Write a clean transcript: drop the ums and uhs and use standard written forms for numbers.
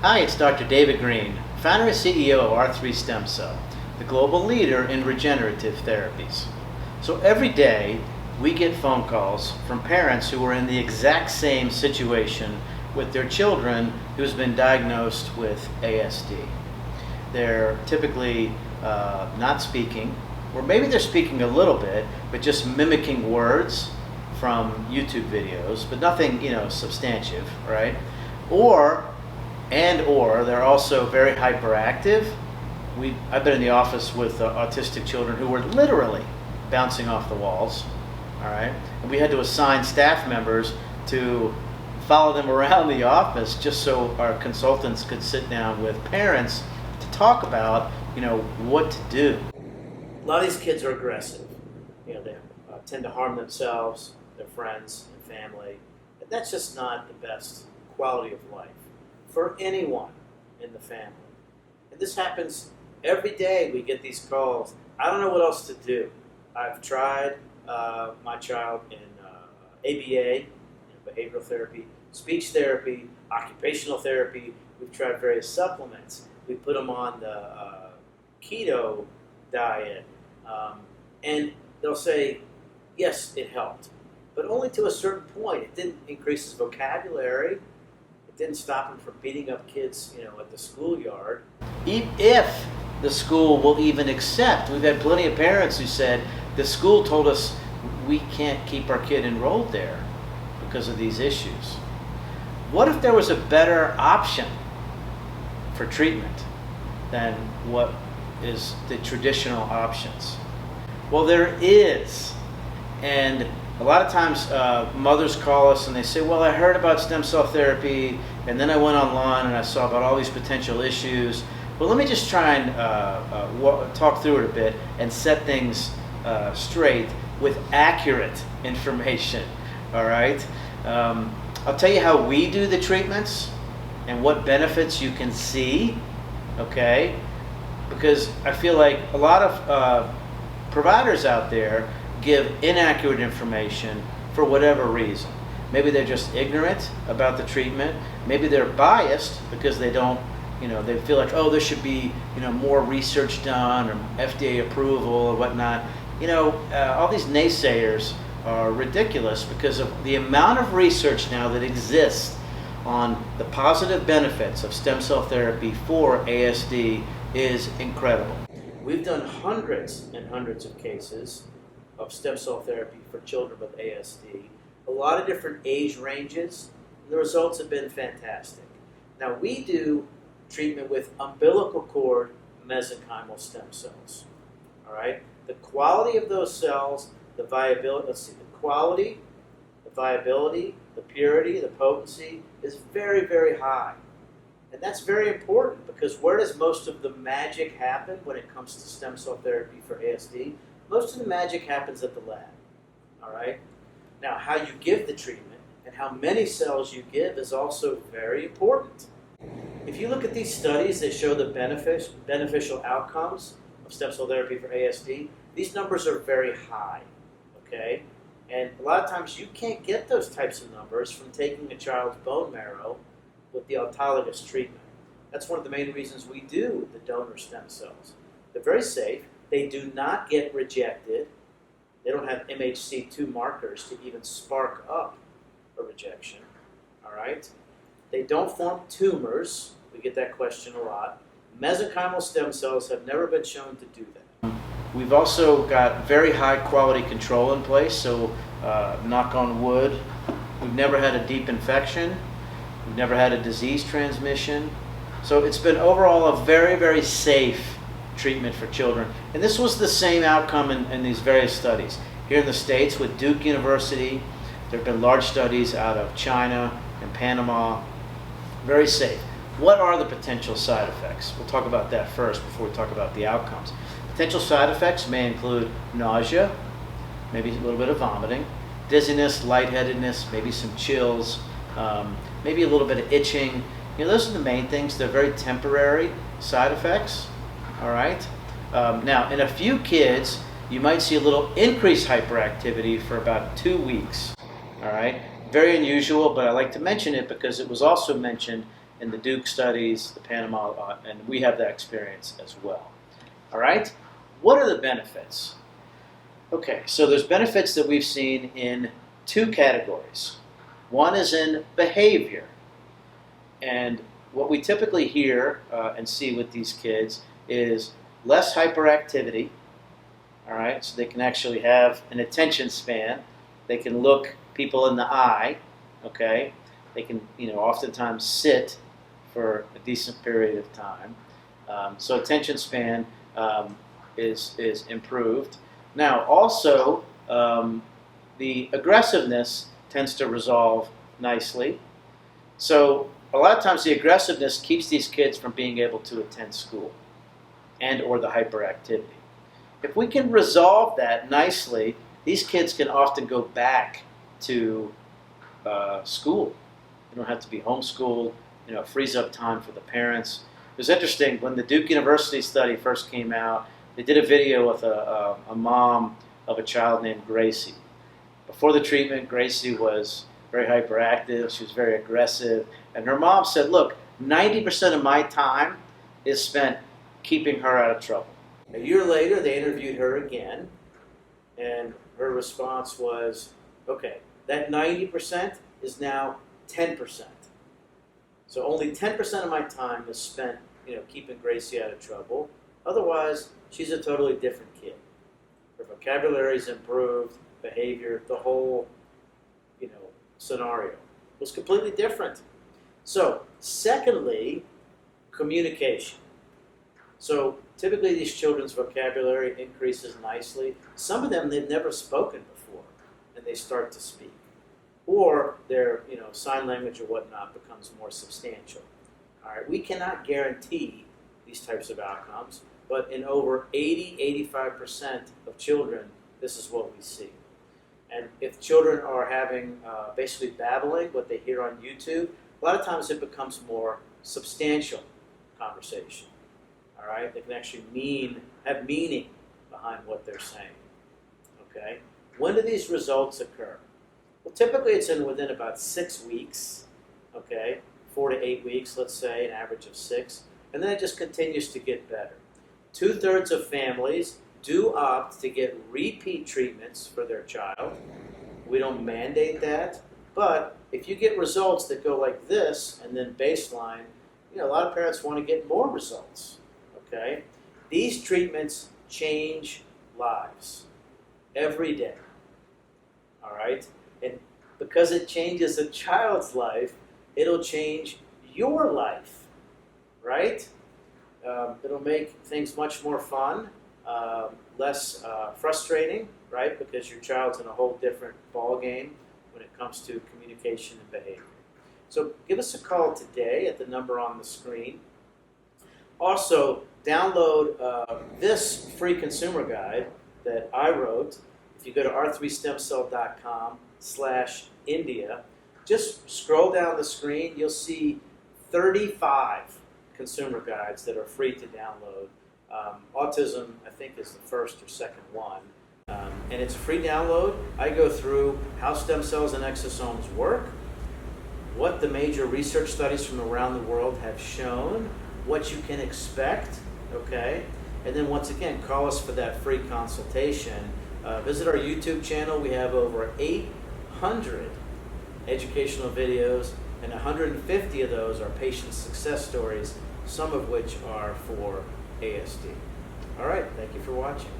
Hi, it's Dr. David Green, founder and CEO of R3 Stem Cell, the global leader in regenerative therapies. So every day we get phone calls from parents who are in the exact same situation with their children who's been diagnosed with ASD. They're typically not speaking, or maybe they're speaking a little bit, but just mimicking words from YouTube videos, but nothing, substantive, right? Or they're also very hyperactive. I've been in the office with autistic children who were literally bouncing off the walls, all right? And we had to assign staff members to follow them around the office just so our consultants could sit down with parents to talk about, what to do. A lot of these kids are aggressive. They tend to harm themselves, their friends, and family. And that's just not the best quality of life for anyone in the family. And this happens every day. We get these calls. I don't know what else to do. I've tried my child in ABA, behavioral therapy, speech therapy, occupational therapy. We've tried various supplements. We put them on the keto diet. And they'll say, yes, it helped. But only to a certain point. It didn't increase his vocabulary. It didn't stop him from beating up kids, at the schoolyard. If the school will even accept. We've had plenty of parents who said, the school told us we can't keep our kid enrolled there because of these issues. What if there was a better option for treatment than what is the traditional options? Well, there is. And a lot of times mothers call us and they say, well, I heard about stem cell therapy and then I went online and I saw about all these potential issues. Well, let me just try and talk through it a bit and set things straight with accurate information, all right? I'll tell you how we do the treatments and what benefits you can see, okay? Because I feel like a lot of providers out there give inaccurate information for whatever reason. Maybe they're just ignorant about the treatment. Maybe they're biased because they don't, they feel like, there should be, more research done or FDA approval or whatnot. All these naysayers are ridiculous because of the amount of research now that exists on the positive benefits of stem cell therapy for ASD is incredible. We've done hundreds and hundreds of cases of stem cell therapy for children with ASD, a lot of different age ranges, and the results have been fantastic. Now we do treatment with umbilical cord mesenchymal stem cells, all right? The quality of those cells, the viability, the purity, the potency is very, very high. And that's very important because where does most of the magic happen when it comes to stem cell therapy for ASD? Most of the magic happens at the lab, all right? Now, how you give the treatment and how many cells you give is also very important. If you look at these studies that show the beneficial outcomes of stem cell therapy for ASD, these numbers are very high, okay? And a lot of times you can't get those types of numbers from taking a child's bone marrow with the autologous treatment. That's one of the main reasons we do the donor stem cells. They're very safe. They do not get rejected. They don't have MHC2 markers to even spark up a rejection, all right? They don't form tumors. We get that question a lot. Mesenchymal stem cells have never been shown to do that. We've also got very high quality control in place, so knock on wood, we've never had a deep infection. We've never had a disease transmission. So it's been overall a very, very safe treatment for children. And this was the same outcome in these various studies. Here in the States with Duke University, there have been large studies out of China and Panama. Very safe. What are the potential side effects? We'll talk about that first before we talk about the outcomes. Potential side effects may include nausea, maybe a little bit of vomiting, dizziness, lightheadedness, maybe some chills, maybe a little bit of itching. Those are the main things. They're very temporary side effects, all right? Now, in a few kids, you might see a little increased hyperactivity for about 2 weeks, all right? Very unusual, but I like to mention it because it was also mentioned in the Duke studies, the Panama, and we have that experience as well. All right? What are the benefits? Okay, so there's benefits that we've seen in two categories. One is in behavior. And what we typically hear and see with these kids is less hyperactivity. All right, so they can actually have an attention span. They can look people in the eye. Okay, they can, oftentimes sit for a decent period of time. So attention span is improved. Now, also, the aggressiveness tends to resolve nicely. So a lot of times the aggressiveness keeps these kids from being able to attend school and or the hyperactivity. If we can resolve that nicely, these kids can often go back to school. They don't have to be homeschooled. It frees up time for the parents. It was interesting, when the Duke University study first came out, they did a video with a mom of a child named Gracie. Before the treatment, Gracie was very hyperactive. She was very aggressive. And her mom said, look, 90% of my time is spent keeping her out of trouble. A year later, they interviewed her again, and her response was, okay, that 90% is now 10%. So only 10% of my time is spent, keeping Gracie out of trouble. Otherwise, she's a totally different kid. Her vocabulary's improved, behavior, the whole, scenario was completely different. So, secondly, communication. So typically these children's vocabulary increases nicely. Some of them, they've never spoken before, and they start to speak. Or their sign language or whatnot becomes more substantial. All right, we cannot guarantee these types of outcomes, but in over 80-85% of children, this is what we see. And if children are having basically babbling, what they hear on YouTube, a lot of times it becomes more substantial conversation. All right, they can actually have meaning behind what they're saying. Okay, when do these results occur? Well, typically it's within about 6 weeks. Okay, 4 to 8 weeks, let's say, an average of 6, and then it just continues to get better. 2/3 of families do opt to get repeat treatments for their child. We don't mandate that, but if you get results that go like this and then baseline, a lot of parents want to get more results. Okay, these treatments change lives every day. All right, and because it changes a child's life, it'll change your life, right? It'll make things much more fun, less frustrating, right? Because your child's in a whole different ball game when it comes to communication and behavior. So give us a call today at the number on the screen. Also, download this free consumer guide that I wrote. If you go to r3stemcell.com/India, just scroll down the screen, you'll see 35 consumer guides that are free to download. Autism, I think, is the first or second one. And it's a free download. I go through how stem cells and exosomes work, what the major research studies from around the world have shown, what you can expect, okay? And then once again, call us for that free consultation. Visit our YouTube channel. We have over 800 educational videos, and 150 of those are patient success stories, some of which are for ASD. All right, thank you for watching.